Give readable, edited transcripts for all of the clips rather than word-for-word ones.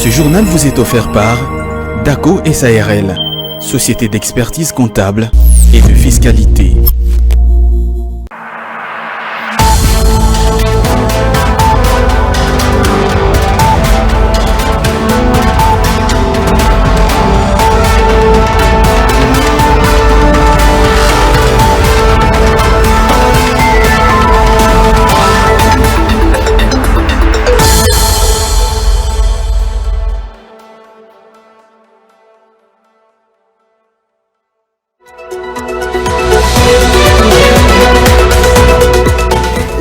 Ce journal vous est offert par DACO SARL, société d'expertise comptable et de fiscalité.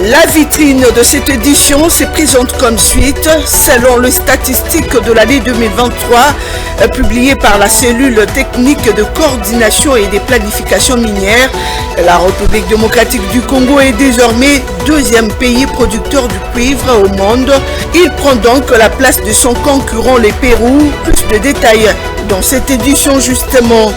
La vitrine de cette édition se présente comme suite, selon les statistiques de l'année 2023 publiées par la cellule technique de coordination et de planification minière. La République démocratique du Congo est désormais deuxième pays producteur du cuivre au monde. Il prend donc la place de son concurrent le Pérou. Plus de détails dans cette édition justement.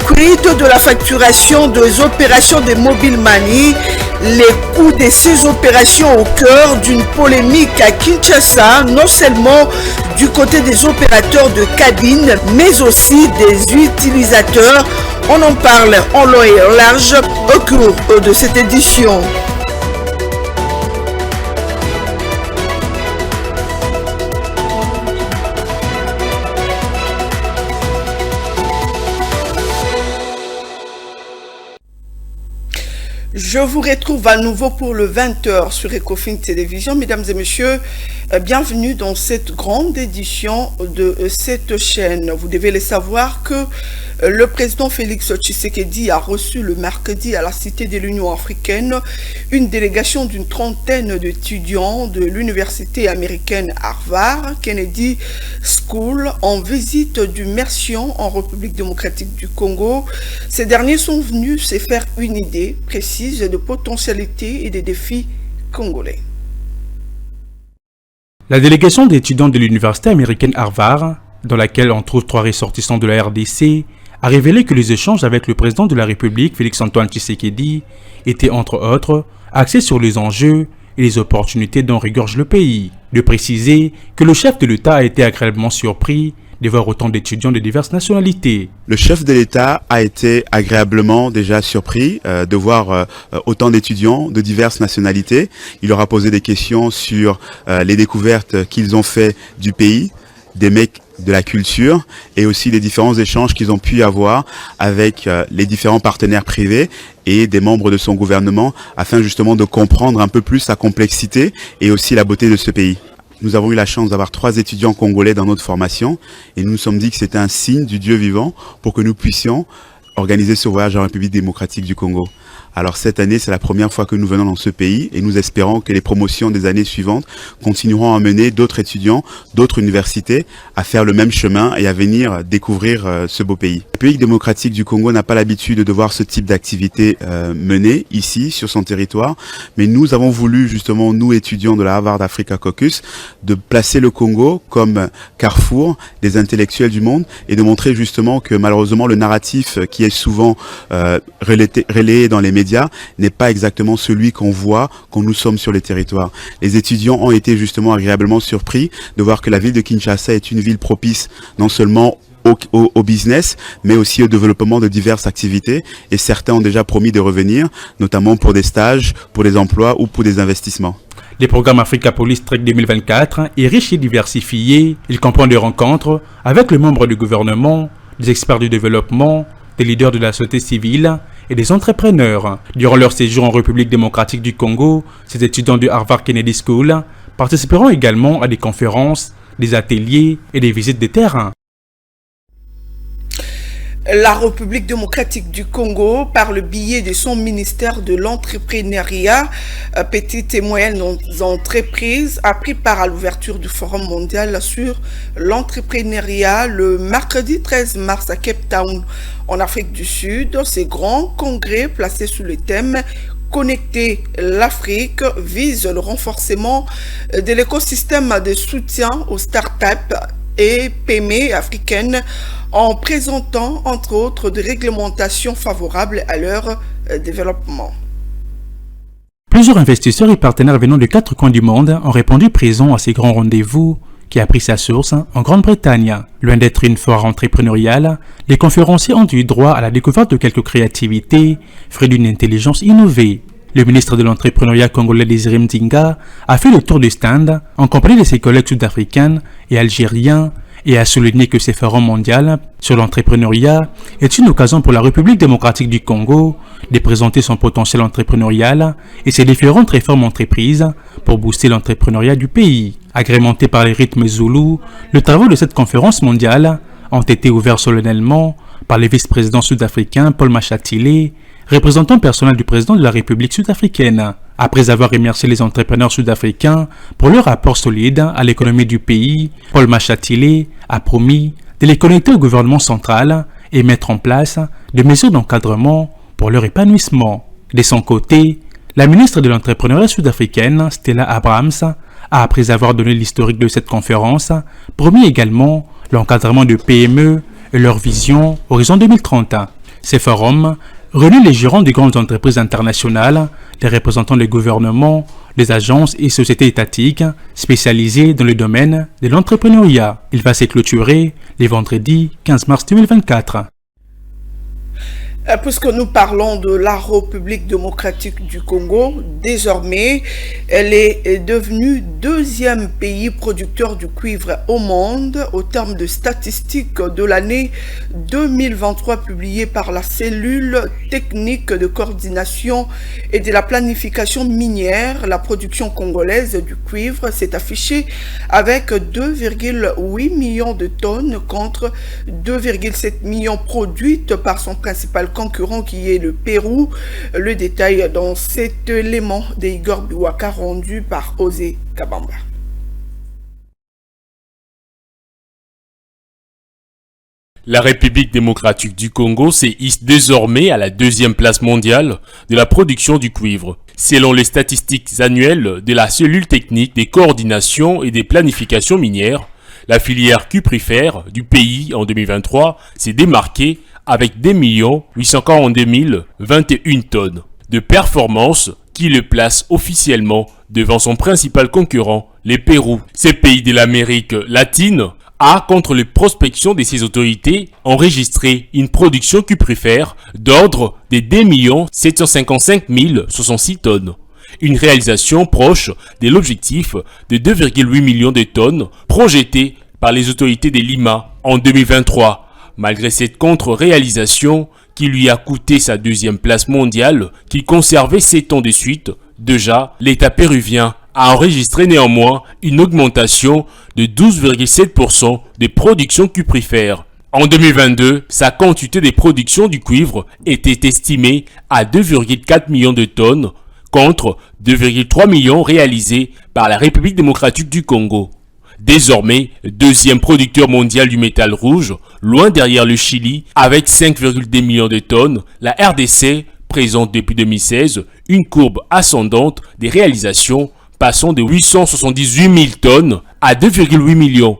Quid de la facturation des opérations de Mobile Money? Les coûts de ces opérations au cœur d'une polémique à Kinshasa, non seulement du côté des opérateurs de cabine, mais aussi des utilisateurs. On en parle en long et en large au cours de cette édition. Je vous retrouve à nouveau pour le 20h sur Ecofin Télévision. Mesdames et messieurs, bienvenue dans cette grande édition de cette chaîne. Vous devez le savoir que le président Félix Tshisekedi a reçu le mercredi à la Cité de l'Union africaine une délégation d'une trentaine d'étudiants de l'université américaine Harvard Kennedy School en visite d'immersion en République démocratique du Congo. Ces derniers sont venus se faire une idée précise de potentialités et des défis congolais. La délégation d'étudiants de l'université américaine Harvard, dans laquelle on trouve 3 ressortissants de la RDC, a révélé que les échanges avec le président de la République, Félix-Antoine Tshisekedi, étaient entre autres axés sur les enjeux et les opportunités dont regorge le pays. De préciser que le chef de l'État a été agréablement surpris de voir autant d'étudiants de diverses nationalités. Le chef de l'État a été agréablement déjà surpris de voir autant d'étudiants de diverses nationalités. Il leur a posé des questions sur les découvertes qu'ils ont fait du pays, des mecs de la culture et aussi les différents échanges qu'ils ont pu avoir avec les différents partenaires privés et des membres de son gouvernement afin justement de comprendre un peu plus sa complexité et aussi la beauté de ce pays. Nous avons eu la chance d'avoir 3 étudiants congolais dans notre formation et nous nous sommes dit que c'était un signe du Dieu vivant pour que nous puissions organiser ce voyage en République démocratique du Congo. Alors cette année, c'est la première fois que nous venons dans ce pays et nous espérons que les promotions des années suivantes continueront à mener d'autres étudiants, d'autres universités à faire le même chemin et à venir découvrir ce beau pays. La République démocratique du Congo n'a pas l'habitude de voir ce type d'activité menée ici, sur son territoire, mais nous avons voulu justement, nous étudiants de la Harvard Africa Caucus, de placer le Congo comme carrefour des intellectuels du monde et de montrer justement que malheureusement le narratif qui est souvent relayé dans les médias n'est pas exactement celui qu'on voit quand nous sommes sur les territoires. Les étudiants ont été justement agréablement surpris de voir que la ville de Kinshasa est une ville propice non seulement au business, mais aussi au développement de diverses activités et certains ont déjà promis de revenir, notamment pour des stages, pour des emplois ou pour des investissements. Le programme Africa Police Trek 2024 est riche et diversifié. Il comprend des rencontres avec les membres du gouvernement, des experts du développement, des leaders de la société civile et des entrepreneurs. Durant leur séjour en République démocratique du Congo, ces étudiants du Harvard Kennedy School participeront également à des conférences, des ateliers et des visites de terrain. La République démocratique du Congo, par le biais de son ministère de l'entrepreneuriat, petites et moyennes entreprises, a pris part à l'ouverture du Forum mondial sur l'entrepreneuriat le mercredi 13 mars à Cape Town, en Afrique du Sud. Ces grands congrès placés sous le thème Connecter l'Afrique vise le renforcement de l'écosystème de soutien aux startups et PME africaines en présentant entre autres des réglementations favorables à leur développement. Plusieurs investisseurs et partenaires venant de 4 coins du monde ont répondu présents à ces grands rendez-vous qui a pris sa source en Grande-Bretagne. Loin d'être une foire entrepreneuriale, les conférenciers ont eu droit à la découverte de quelques créativités, fruits d'une intelligence innovée. Le ministre de l'entrepreneuriat congolais Désiré Mdinga a fait le tour du stand en compagnie de ses collègues sud-africains et algériens et a souligné que ce forum mondial sur l'entrepreneuriat est une occasion pour la République démocratique du Congo de présenter son potentiel entrepreneurial et ses différentes réformes entreprises pour booster l'entrepreneuriat du pays. Agrémentés par les rythmes zoulous, les travaux de cette conférence mondiale ont été ouverts solennellement par le vice-président sud-africain Paul Mashatile, représentant personnel du président de la République sud-africaine. Après avoir remercié les entrepreneurs sud-africains pour leur apport solide à l'économie du pays, Paul Mashatile a promis de les connecter au gouvernement central et mettre en place des mesures d'encadrement pour leur épanouissement. De son côté, la ministre de l'entrepreneuriat sud-africaine, Stella Abrahams, a, après avoir donné l'historique de cette conférence, promis également l'encadrement de PME et leur vision Horizon 2030. Ces forums réunit les gérants des grandes entreprises internationales, les représentants des gouvernements, des agences et sociétés étatiques spécialisées dans le domaine de l'entrepreneuriat. Il va se clôturer les vendredis 15 mars 2024. Puisque nous parlons de la République démocratique du Congo, désormais, elle est devenue deuxième pays producteur du cuivre au monde au terme de statistiques de l'année 2023 publiées par la cellule technique de coordination et de la planification minière. La production congolaise du cuivre s'est affichée avec 2,8 millions de tonnes contre 2,7 millions produites par son principal concurrent qui est le Pérou. Le détail dans cet élément d'Igor Biwaka rendu par Osé Kabamba. La République démocratique du Congo se hisse désormais à la deuxième place mondiale de la production du cuivre. Selon les statistiques annuelles de la cellule technique des coordinations et des planifications minières, la filière cuprifère du pays en 2023 s'est démarquée avec 2 842 021 tonnes de performance qui le place officiellement devant son principal concurrent, le Pérou. Ces pays de l'Amérique latine a, contre les prospections de ses autorités, enregistré une production cuprifère d'ordre de 2 755 066 tonnes. Une réalisation proche de l'objectif de 2,8 millions de tonnes projeté par les autorités de Lima en 2023. Malgré cette contre-réalisation qui lui a coûté sa deuxième place mondiale qu'il conservait 7 ans de suite, déjà l'État péruvien a enregistré néanmoins une augmentation de 12,7% des productions cuprifères. En 2022, sa quantité de production du cuivre était estimée à 2,4 millions de tonnes contre 2,3 millions réalisés par la République démocratique du Congo. Désormais, deuxième producteur mondial du métal rouge, loin derrière le Chili, avec 5,2 millions de tonnes, la RDC présente depuis 2016 une courbe ascendante des réalisations passant de 878 000 tonnes à 2,8 millions.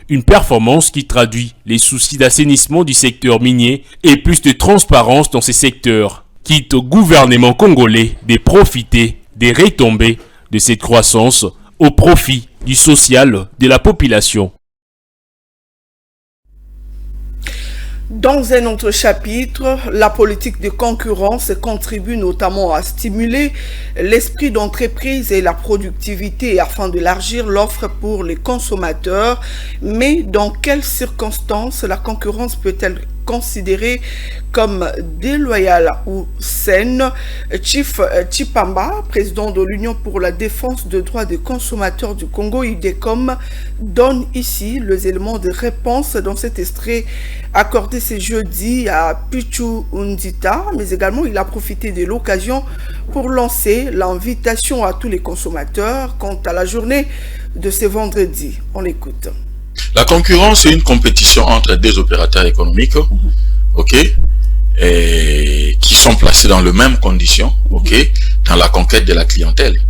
Une performance qui traduit les soucis d'assainissement du secteur minier et plus de transparence dans ces secteurs, quitte au gouvernement congolais de profiter des retombées de cette croissance au profit du social de la population. Dans un autre chapitre, la politique de concurrence contribue notamment à stimuler l'esprit d'entreprise et la productivité afin d'élargir l'offre pour les consommateurs. Mais dans quelles circonstances la concurrence peut-elle considérée comme déloyale ou saine? Chief Chipamba, président de l'Union pour la défense des droits des consommateurs du Congo, UDECOM, donne ici les éléments de réponse dans cet extrait accordé ce jeudi à Pichu Undita, mais également il a profité de l'occasion pour lancer l'invitation à tous les consommateurs quant à la journée de ce vendredi. On l'écoute. La concurrence, c'est une compétition entre deux opérateurs économiques, ok, et qui sont placés dans les mêmes conditions, ok, dans la conquête de la clientèle.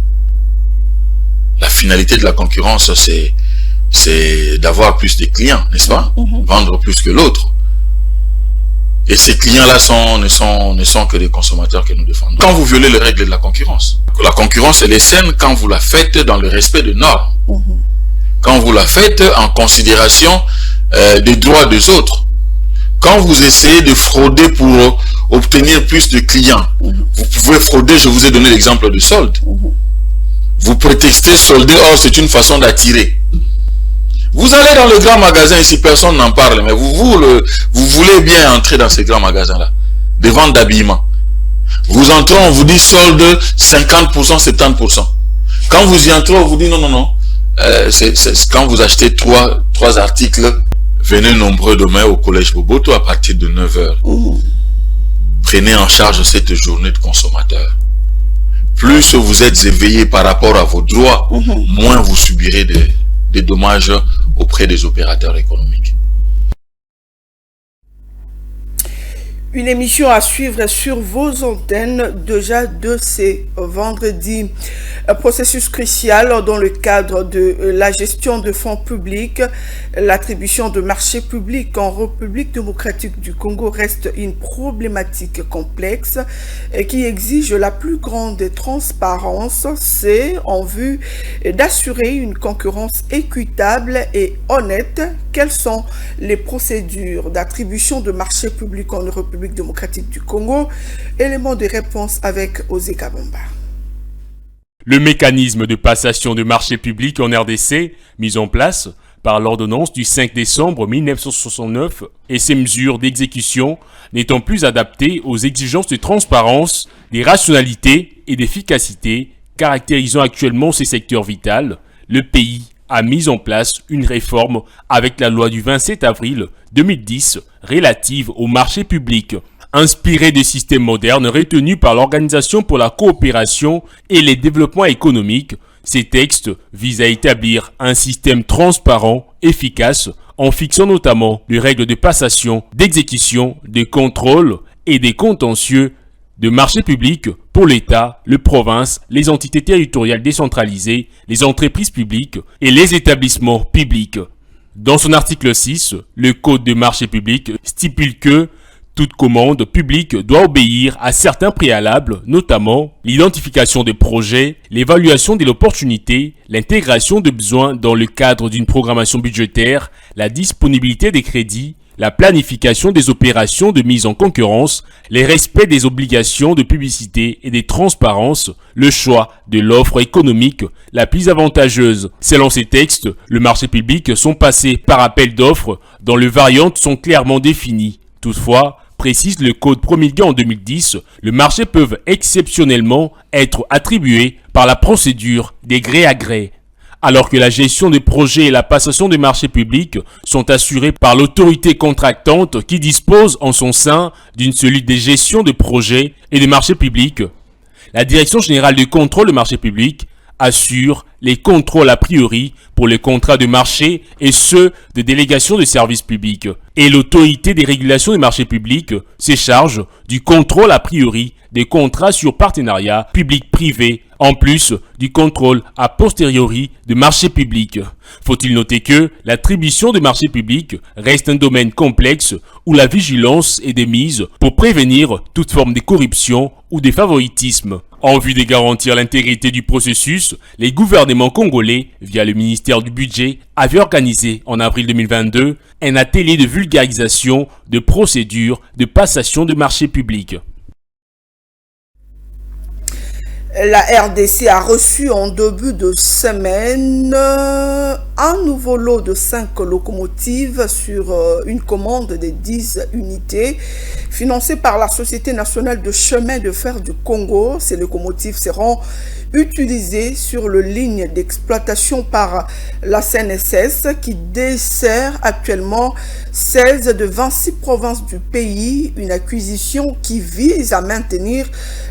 La finalité de la concurrence, c'est d'avoir plus de clients, n'est-ce pas? Vendre plus que l'autre. Et ces clients-là ne sont que des consommateurs que nous défendons. Quand vous violez les règles de la concurrence, elle est saine quand vous la faites dans le respect des normes. Quand vous la faites en considération des droits des autres. Quand vous essayez de frauder pour obtenir plus de clients, vous pouvez frauder, je vous ai donné l'exemple de solde. Vous prétextez solder, or c'est une façon d'attirer. Vous allez dans le grand magasin ici, personne n'en parle, mais vous voulez bien entrer dans ces grands magasins-là, des ventes d'habillement. Vous entrez, on vous dit solde 50%, 70%. Quand vous y entrez, on vous dit non. Quand vous achetez trois articles, venez nombreux demain au collège Boboto à partir de 9h. Prenez en charge cette journée de consommateur. Plus vous êtes éveillé par rapport à vos droits, moins vous subirez des dommages auprès des opérateurs économiques. Une émission à suivre sur vos antennes déjà de ce vendredi. Un processus crucial dans le cadre de la gestion de fonds publics. L'attribution de marchés publics en République démocratique du Congo reste une problématique complexe qui exige la plus grande transparence. C'est en vue d'assurer une concurrence équitable et honnête. Quelles sont les procédures d'attribution de marchés publics en République démocratique du Congo? Élément de réponse avec Osé Kabamba. Le mécanisme de passation de marchés publics en RDC, mis en place par l'ordonnance du 5 décembre 1969 et ses mesures d'exécution n'étant plus adaptées aux exigences de transparence, de rationalité et d'efficacité caractérisant actuellement ces secteurs vitaux, le pays a mis en place une réforme avec la loi du 27 avril 2010 relative aux marchés publics. Inspiré des systèmes modernes retenus par l'Organisation pour la coopération et le développement économique, ces textes visent à établir un système transparent, efficace, en fixant notamment les règles de passation, d'exécution, de contrôle et des contentieux de marchés publics pour l'État, les provinces, les entités territoriales décentralisées, les entreprises publiques et les établissements publics. Dans son article 6, le Code des marchés publics stipule que toute commande publique doit obéir à certains préalables, notamment l'identification des projets, l'évaluation de l'opportunité, l'intégration de besoins dans le cadre d'une programmation budgétaire, la disponibilité des crédits, la planification des opérations de mise en concurrence, les respects des obligations de publicité et de transparence, le choix de l'offre économique la plus avantageuse. Selon ces textes, le marché public sont passés par appel d'offres dont les variantes sont clairement définies. Toutefois, précise le code promulgué en 2010, les marchés peuvent exceptionnellement être attribués par la procédure des gré à gré. Alors que la gestion des projets et la passation des marchés publics sont assurées par l'autorité contractante qui dispose en son sein d'une cellule de gestion des projets et des marchés publics, la Direction générale du contrôle des marchés publics assure les contrôles a priori pour les contrats de marché et ceux de délégation de services publics. Et l'autorité des régulations des marchés publics se charge du contrôle a priori des contrats sur partenariat public-privé, en plus du contrôle a posteriori des marchés publics. Faut-il noter que l'attribution des marchés publics reste un domaine complexe où la vigilance est de mise pour prévenir toute forme de corruption ou de favoritisme. En vue de garantir l'intégrité du processus, les gouvernements congolais, via le ministère du Budget, avaient organisé en avril 2022 un atelier de vulgarisation de procédures de passation de marchés publics. La RDC a reçu en début de semaine un nouveau lot de 5 locomotives sur une commande de 10 unités financées par la Société nationale de chemin de fer du Congo. Ces locomotives seront utilisées sur les lignes d'exploitation par la CNSS qui dessert actuellement 16 de 26 provinces du pays. Une acquisition qui vise à maintenir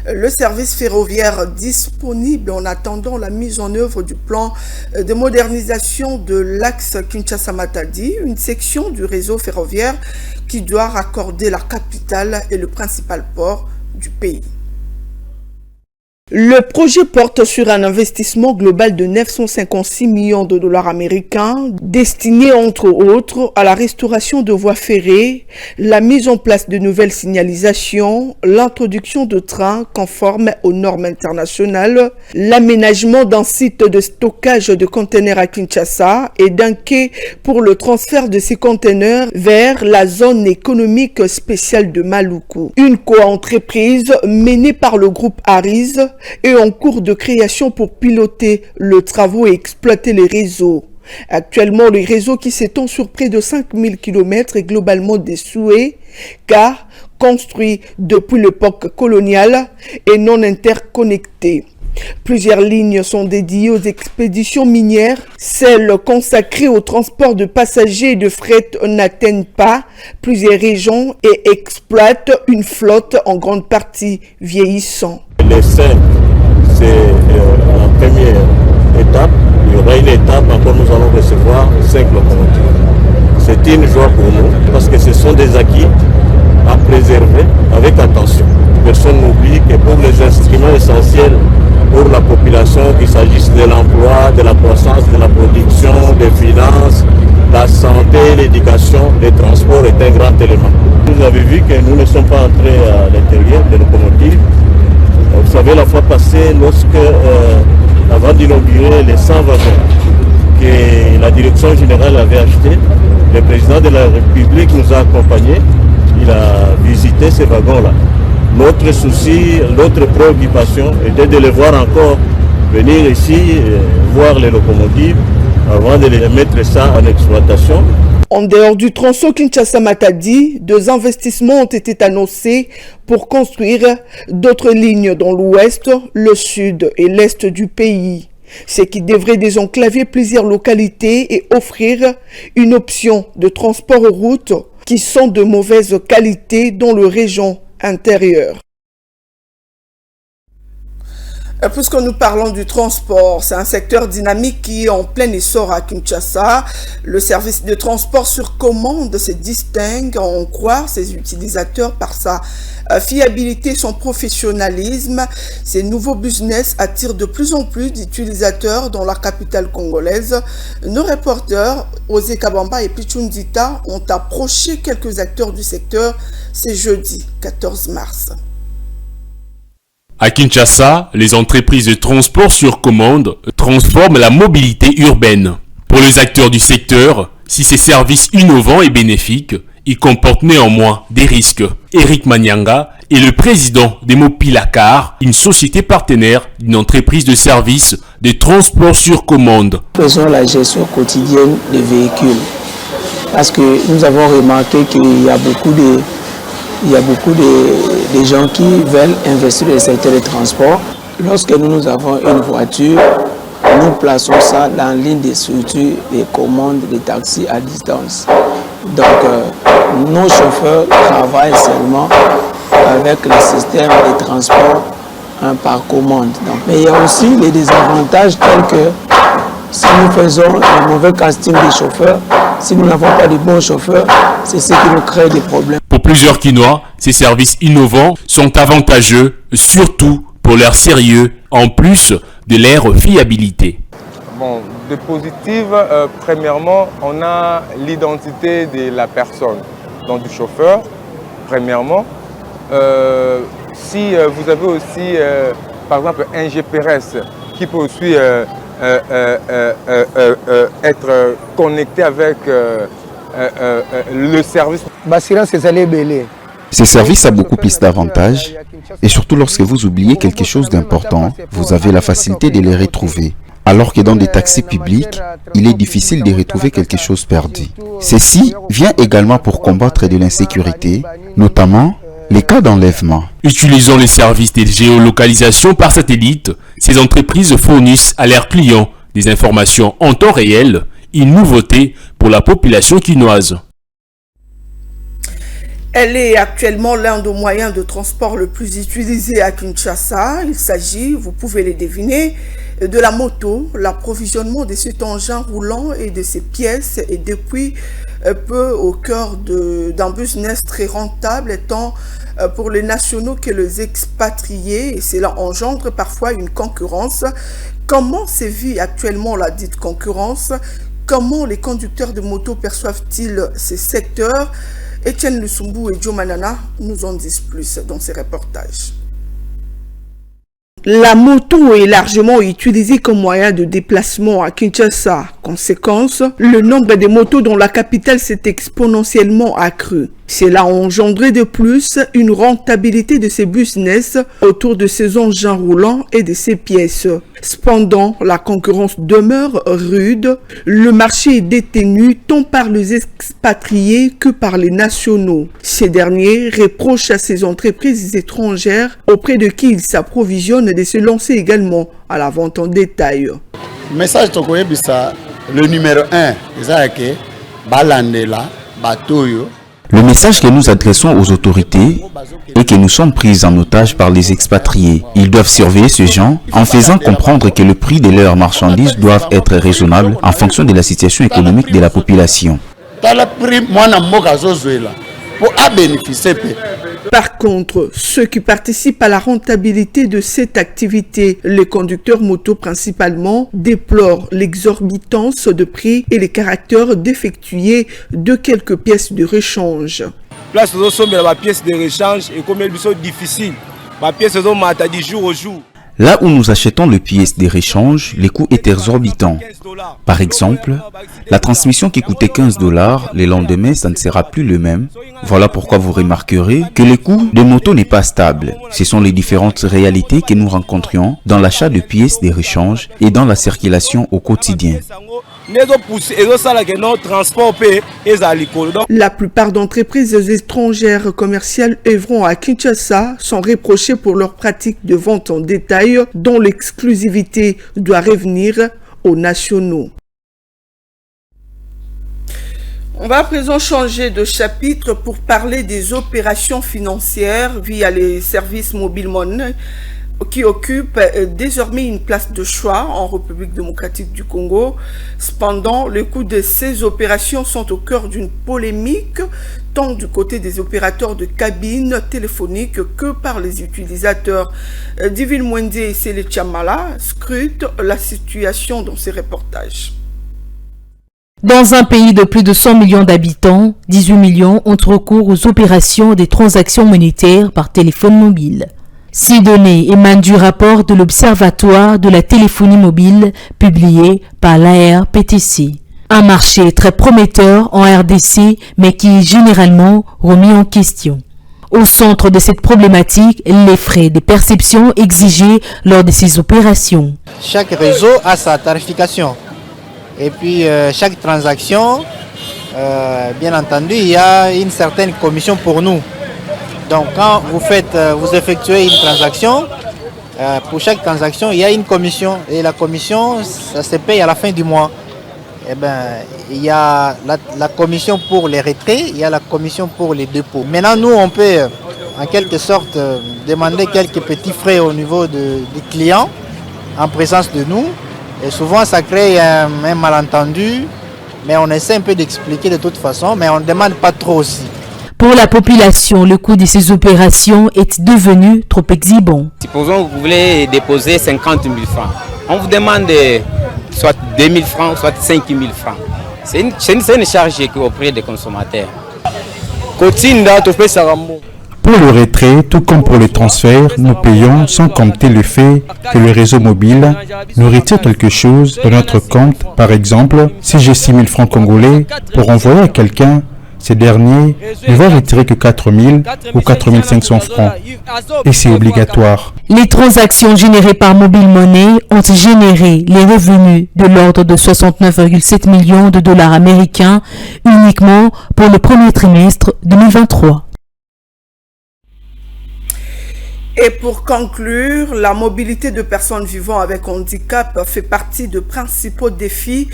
le service ferroviaire disponible en attendant la mise en œuvre du plan de modernisation de l'axe Kinshasa-Matadi, une section du réseau ferroviaire qui doit raccorder la capitale et le principal port du pays. Le projet porte sur un investissement global de 956 millions de dollars américains, destiné entre autres à la restauration de voies ferrées, la mise en place de nouvelles signalisations, l'introduction de trains conformes aux normes internationales, l'aménagement d'un site de stockage de conteneurs à Kinshasa et d'un quai pour le transfert de ces conteneurs vers la zone économique spéciale de Maluku. Une co-entreprise menée par le groupe Aris et en cours de création pour piloter le travaux et exploiter les réseaux. Actuellement, le réseau qui s'étend sur près de 5000 km est globalement désuet car construit depuis l'époque coloniale et non interconnecté. Plusieurs lignes sont dédiées aux expéditions minières. Celles consacrées au transport de passagers et de fret n'atteignent pas plusieurs régions et exploitent une flotte en grande partie vieillissante. Les 5, c'est la première étape. Il y aura une étape, encore nous allons recevoir 5 locomotives. C'est une joie pour nous parce que ce sont des acquis à préserver avec attention. Personne n'oublie que pour les instruments essentiels pour la population, qu'il s'agisse de l'emploi, de la croissance, de la production, des finances, la santé, l'éducation, les transports est un grand élément. Vous avez vu que nous ne sommes pas entrés à l'intérieur des locomotives. Vous savez, la fois passée, avant d'inaugurer les 100 wagons que la direction générale avait achetés, le président de la République nous a accompagnés. Il a visité ces wagons-là. Notre souci, notre préoccupation était de les voir encore venir ici, voir les locomotives avant de les mettre ça en exploitation. En dehors du tronçon Kinshasa-Matadi, 2 investissements ont été annoncés pour construire d'autres lignes dans l'ouest, le sud et l'est du pays, ce qui devrait désenclaver plusieurs localités et offrir une option de transport aux routes qui sont de mauvaise qualité dans le région intérieure. Puisque nous parlons du transport, c'est un secteur dynamique qui est en plein essor à Kinshasa. Le service de transport sur commande se distingue, à en croire ses utilisateurs, par sa fiabilité, son professionnalisme. Ces nouveaux business attirent de plus en plus d'utilisateurs dans la capitale congolaise. Nos reporters, Osé Kabamba et Pichundita, ont approché quelques acteurs du secteur ce jeudi 14 mars. À Kinshasa, les entreprises de transport sur commande transforment la mobilité urbaine. Pour les acteurs du secteur, si ces services innovants et bénéfiques, ils comportent néanmoins des risques. Eric Manyanga est le président d'Emopilakar, une société partenaire d'une entreprise de services de transport sur commande. Nous faisons la gestion quotidienne des véhicules parce que nous avons remarqué qu'il y a beaucoup de gens qui veulent investir dans le secteur des transports. Lorsque nous avons une voiture, nous plaçons ça dans l'une des structures des commandes des taxis à distance. Donc, nos chauffeurs travaillent seulement avec le système de transport par commande. Donc, mais il y a aussi les désavantages tels que si nous faisons un mauvais casting des chauffeurs, si nous n'avons pas de bons chauffeurs, c'est ce qui nous crée des problèmes. Pour plusieurs Kinois, ces services innovants sont avantageux, surtout pour leur sérieux, en plus de leur fiabilité. Bon, de positif, premièrement, on a l'identité de la personne, donc du chauffeur, premièrement. Si vous avez aussi, par exemple, un GPS qui peut aussi être connecté avec le service. Ces services ont beaucoup plus d'avantages et surtout lorsque vous oubliez quelque chose d'important, vous avez la facilité de les retrouver. Alors que dans des taxis publics, il est difficile de retrouver quelque chose perdu. Ceci vient également pour combattre de l'insécurité, notamment les cas d'enlèvement. Utilisant les services de géolocalisation par satellite, ces entreprises fournissent à leurs clients des informations en temps réel, une nouveauté pour la population quinoise. Elle est actuellement l'un des moyens de transport le plus utilisé à Kinshasa. Il s'agit, vous pouvez les deviner, de la moto. L'approvisionnement de cet engin roulant et de ses pièces est depuis peu au cœur d'un business très rentable, étant pour les nationaux que les expatriés, et cela engendre parfois une concurrence. Comment sévit actuellement la dite concurrence? Comment les conducteurs de moto perçoivent-ils ces secteurs? Etienne Lusumbu et Joe Manana nous en disent plus dans ces reportages. La moto est largement utilisée comme moyen de déplacement à Kinshasa. Conséquence, le nombre de motos dans la capitale s'est exponentiellement accru. Cela a engendré de plus une rentabilité de ces business autour de ces engins roulants et de ces pièces. Cependant, la concurrence demeure rude. Le marché est détenu tant par les expatriés que par les nationaux. Ces derniers reprochent à ces entreprises étrangères auprès de qui ils s'approvisionnent de se lancer également à la vente en détail. Message le numéro 1, c'est que Balandela, Batoyo. Le message que nous adressons aux autorités est que nous sommes pris en otage par les expatriés. Ils doivent surveiller ce gens en faisant comprendre que le prix de leurs marchandises doivent être raisonnable en fonction de la situation économique de la population. Par contre, ceux qui participent à la rentabilité de cette activité, les conducteurs moto principalement, déplorent l'exorbitance de prix et les caractères défectueux de quelques pièces de rechange. Place aux sommes la pièce de rechange et comme elles sont difficiles, ma pièce aux hommes du jour au jour. Là où nous achetons les pièces de rechange, les coûts étaient exorbitants. Par exemple, la transmission qui coûtait 15 $, le lendemain, ça ne sera plus le même. Voilà pourquoi vous remarquerez que le coût de moto n'est pas stable. Ce sont les différentes réalités que nous rencontrions dans l'achat de pièces de rechange et dans la circulation au quotidien. La plupart d'entreprises étrangères commerciales œuvrant à Kinshasa sont reprochées pour leurs pratiques de vente en détail dont l'exclusivité doit revenir aux nationaux. On va à présent changer de chapitre pour parler des opérations financières via les services mobile money qui occupent désormais une place de choix en République démocratique du Congo. Cependant, le coût de ces opérations sont au cœur d'une polémique, tant du côté des opérateurs de cabines téléphoniques que par les utilisateurs. Divine Mwende et Sele Chamala scrutent la situation dans ces reportages. Dans un pays de plus de 100 millions d'habitants, 18 millions ont recours aux opérations des transactions monétaires par téléphone mobile. Ces données émanent du rapport de l'Observatoire de la téléphonie mobile publié par l'ARPTC. Un marché très prometteur en RDC, mais qui est généralement remis en question. Au centre de cette problématique, les frais de perception exigés lors de ces opérations. Chaque réseau a sa tarification. Et puis chaque transaction, bien entendu, il y a une certaine commission pour nous. Donc quand vous effectuez une transaction, pour chaque transaction, il y a une commission. Et la commission, ça se paye à la fin du mois. Eh ben, il y a la commission pour les retraits, il y a la commission pour les dépôts. Maintenant, nous, on peut en quelque sorte demander quelques petits frais au niveau des clients en présence de nous. Et souvent, ça crée un malentendu, mais on essaie un peu d'expliquer de toute façon, mais on ne demande pas trop aussi. Pour la population, le coût de ces opérations est devenu trop exhibiant. Supposons que vous voulez déposer 50 000 francs. On vous demande soit 2 000 francs, soit 5 000 francs. C'est une charge auprès des consommateurs. Pour le retrait, tout comme pour le transfert, nous payons sans compter le fait que le réseau mobile nous retire quelque chose de notre compte. Par exemple, si j'ai 6 000 francs congolais pour envoyer à quelqu'un, ces derniers ne vont retirer que 4 000 ou 4 500 francs. Et c'est obligatoire. Les transactions générées par Mobile Money ont généré les revenus de l'ordre de 69,7 millions de dollars américains uniquement pour le premier trimestre 2023. Et pour conclure, la mobilité de personnes vivant avec handicap fait partie des principaux défis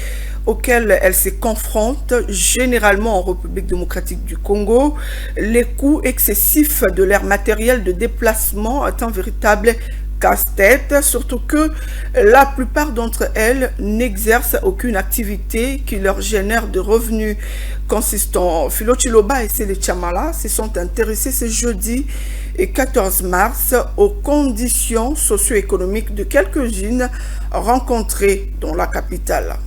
auxquels elles se confrontent généralement en République démocratique du Congo. Les coûts excessifs de leur matériel de déplacement est un véritable casse-tête, surtout que la plupart d'entre elles n'exercent aucune activité qui leur génère de revenus consistants. Philo Chiloba et Sele Chamala se sont intéressés ce jeudi et 14 mars aux conditions socio-économiques de quelques-unes rencontrées dans la capitale.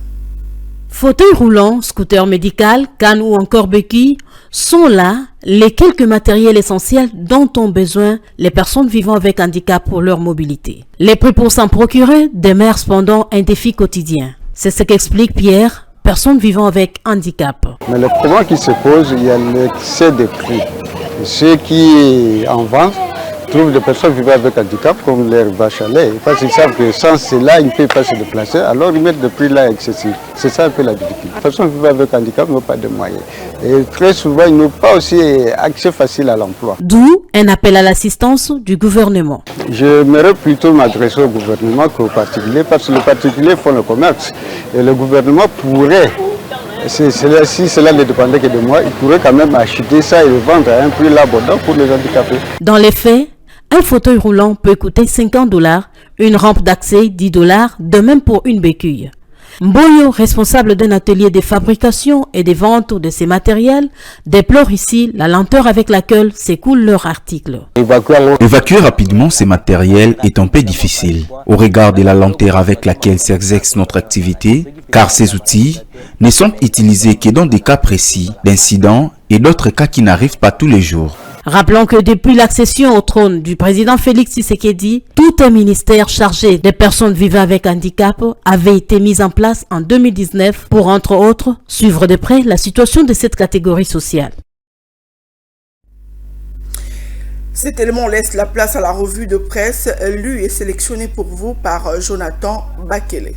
Fauteuil roulant, scooter médical, canne ou encore béquille sont là les quelques matériels essentiels dont ont besoin les personnes vivant avec handicap pour leur mobilité. Les prix pour s'en procurer demeurent cependant un défi quotidien. C'est ce qu'explique Pierre, personne vivant avec handicap. Mais le problème qui se pose, il y a l'excès de prix. Ceux qui en vendent trouvent des personnes vivant avec handicap comme leurs vaches à lait. Parce qu'ils savent que sans cela, ils ne peuvent pas se déplacer, alors ils mettent le prix là excessif. C'est ça un peu la difficulté. Les personnes vivant avec handicap n'ont pas de moyens. Et très souvent, ils n'ont pas aussi accès facile à l'emploi. D'où un appel à l'assistance du gouvernement. J'aimerais plutôt m'adresser au gouvernement qu'aux particuliers, parce que les particuliers font le commerce. Et le gouvernement pourrait, si cela ne dépendait que de moi, il pourrait quand même acheter ça et le vendre à un prix abordable pour les handicapés. Dans les faits, un fauteuil roulant peut coûter 50 $, une rampe d'accès 10 $, de même pour une béquille. Mboyo, responsable d'un atelier de fabrication et de vente de ces matériels, déplore ici la lenteur avec laquelle s'écoulent leurs articles. Évacuer rapidement ces matériels est un peu difficile, au regard de la lenteur avec laquelle s'exerce notre activité, car ces outils ne sont utilisés que dans des cas précis d'incidents et d'autres cas qui n'arrivent pas tous les jours. Rappelons que depuis l'accession au trône du président Félix Tshisekedi, tout un ministère chargé des personnes vivant avec handicap avait été mis en place en 2019 pour, entre autres, suivre de près la situation de cette catégorie sociale. Cet élément laisse la place à la revue de presse lue et sélectionnée pour vous par Jonathan Bakele.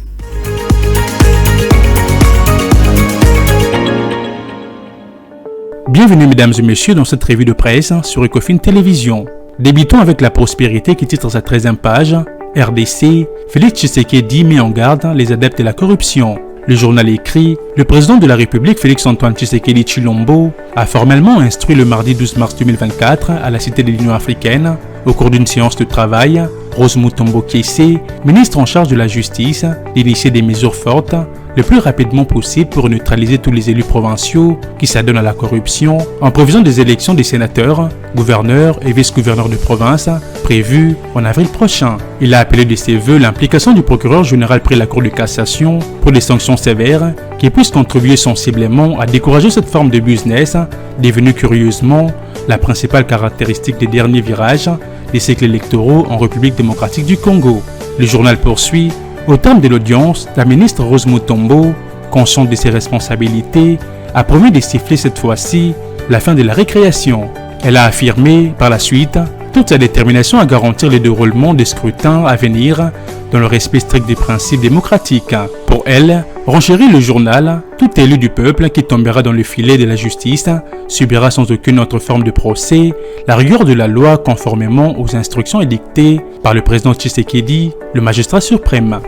Bienvenue mesdames et messieurs dans cette revue de presse sur Ecofin Télévision. Débutons avec la prospérité qui titre sa 13e page. RDC, Félix Tshisekedi met en garde les adeptes de la corruption. Le journal écrit, le président de la République Félix-Antoine Tshisekedi Tshilombo a formellement instruit le mardi 12 mars 2024 à la Cité de l'Union africaine, au cours d'une séance de travail, Rose Mutombo Kiese, ministre en charge de la justice, d'initier des mesures fortes le plus rapidement possible pour neutraliser tous les élus provinciaux qui s'adonnent à la corruption en prévision des élections des sénateurs, gouverneurs et vice-gouverneurs de province prévues en avril prochain. Il a appelé de ses vœux l'implication du procureur général près la Cour de cassation pour des sanctions sévères qui puissent contribuer sensiblement à décourager cette forme de business devenue curieusement la principale caractéristique des derniers virages des cycles électoraux en République démocratique du Congo. Le journal poursuit. Au terme de l'audience, la ministre Rose Mutombo, consciente de ses responsabilités, a promis de siffler cette fois-ci la fin de la récréation. Elle a affirmé par la suite toute sa détermination à garantir le déroulement des scrutins à venir dans le respect strict des principes démocratiques. Pour elle, renchérit le journal, tout élu du peuple qui tombera dans le filet de la justice subira sans aucune autre forme de procès la rigueur de la loi conformément aux instructions édictées par le président Tshisekedi, le magistrat suprême.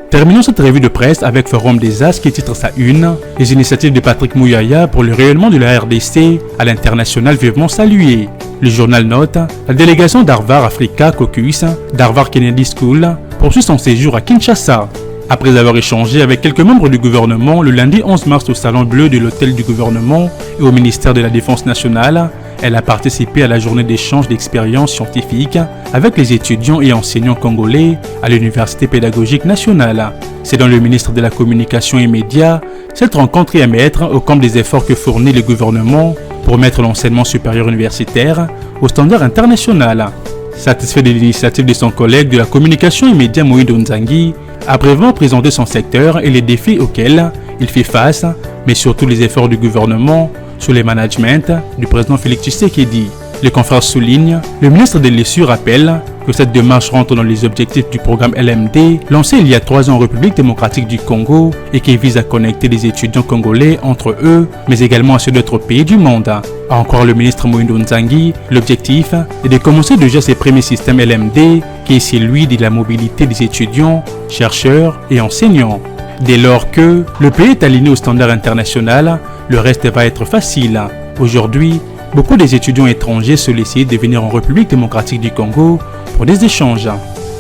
Terminons cette revue de presse avec Forum des As qui titre sa une « Les initiatives de Patrick Mouyaya pour le rayonnement de la RDC à l'international vivement saluées ». Le journal note « La délégation d'Harvard Africa Caucus d'Harvard Kennedy School poursuit son séjour à Kinshasa ». Après avoir échangé avec quelques membres du gouvernement le lundi 11 mars au Salon Bleu de l'Hôtel du gouvernement et au ministère de la Défense nationale, elle a participé à la journée d'échange d'expériences scientifiques avec les étudiants et enseignants congolais à l'Université pédagogique nationale. C'est dans le ministre de la Communication et Médias, cette rencontre est à mettre au camp des efforts que fournit le gouvernement pour mettre l'enseignement supérieur universitaire au standard international. Satisfait de l'initiative de son collègue de la Communication et Médias Moïse Nzangi, a brièvement présenté son secteur et les défis auxquels il fait face, mais surtout les efforts du gouvernement sous le management du président Félix Tshisekedi. Les confrères soulignent, le ministre de l'Essu rappelle que cette démarche rentre dans les objectifs du programme LMD lancé il y a 3 ans en République démocratique du Congo et qui vise à connecter les étudiants congolais entre eux, mais également à ceux d'autres pays du monde. Encore le ministre Moïndo Nzangi, l'objectif est de commencer déjà ces premiers systèmes LMD qui est celui de la mobilité des étudiants, chercheurs et enseignants. Dès lors que le pays est aligné au standard international, le reste va être facile. Aujourd'hui, beaucoup des étudiants étrangers sollicitent de venir en République démocratique du Congo pour des échanges.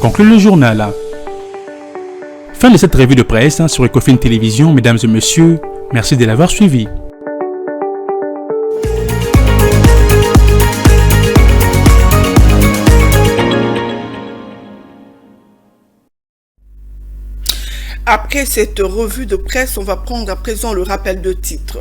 Conclut le journal. Fin de cette revue de presse sur Ecofin Télévision, mesdames et messieurs. Merci de l'avoir suivi. Après cette revue de presse, on va prendre à présent le rappel de titres.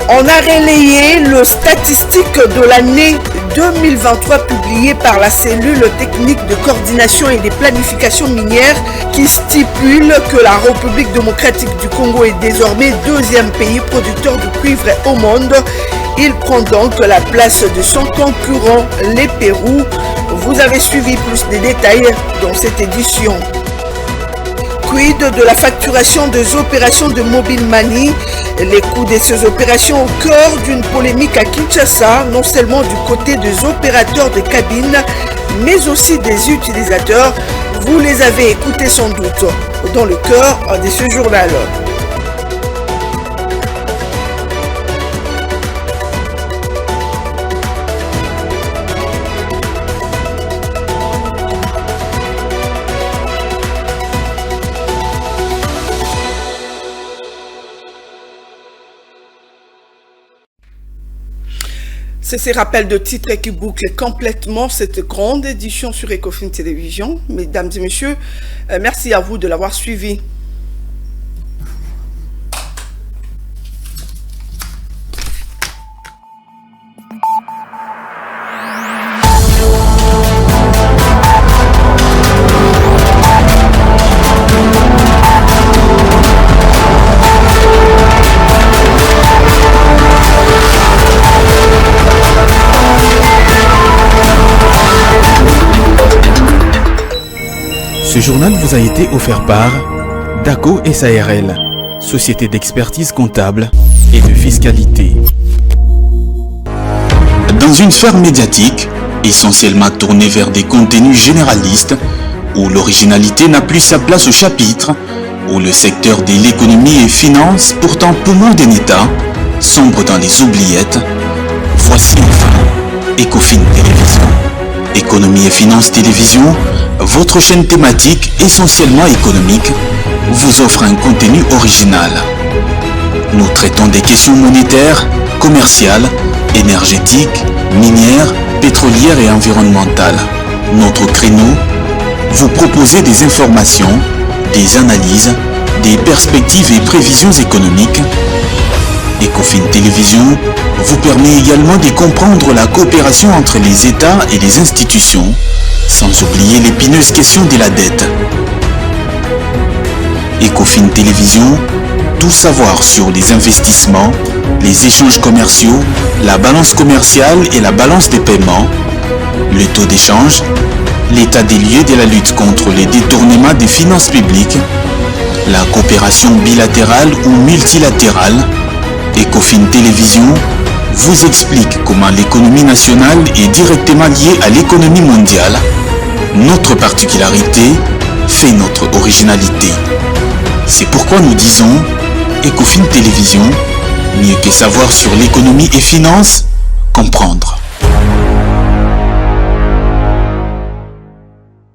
On a relayé le statistique de l'année 2023 publié par la cellule technique de coordination et de planification minière qui stipule que la République démocratique du Congo est désormais 2e pays producteur de cuivre au monde. Il prend donc la place de son concurrent, le Pérou. Vous avez suivi plus de détails dans cette édition. Quid de la facturation des opérations de Mobile Money? Les coûts de ces opérations au cœur d'une polémique à Kinshasa, non seulement du côté des opérateurs de cabines, mais aussi des utilisateurs. Vous les avez écoutés sans doute dans le cœur de ce journal. C'est ces rappels de titres qui bouclent complètement cette grande édition sur Ecofin Télévision. Mesdames et messieurs, merci à vous de l'avoir suivi. Ce journal vous a été offert par DACO SARL, société d'expertise comptable et de fiscalité. Dans une sphère médiatique, essentiellement tournée vers des contenus généralistes, où l'originalité n'a plus sa place au chapitre, où le secteur de l'économie et finance, pourtant peu moins d'un État, sombre dans les oubliettes, voici enfin Ecofin Télévision. Économie et Finance Télévision, votre chaîne thématique essentiellement économique, vous offre un contenu original. Nous traitons des questions monétaires, commerciales, énergétiques, minières, pétrolières et environnementales. Notre créneau, vous proposer des informations, des analyses, des perspectives et prévisions économiques. Ecofin Télévision vous permet également de comprendre la coopération entre les États et les institutions, sans oublier l'épineuse question de la dette. Ecofin Télévision, tout savoir sur les investissements, les échanges commerciaux, la balance commerciale et la balance des paiements, le taux d'échange, l'état des lieux de la lutte contre les détournements des finances publiques, la coopération bilatérale ou multilatérale. Ecofin Télévision vous explique comment l'économie nationale est directement liée à l'économie mondiale. Notre particularité fait notre originalité. C'est pourquoi nous disons Ecofin Télévision, mieux que savoir sur l'économie et finance, comprendre.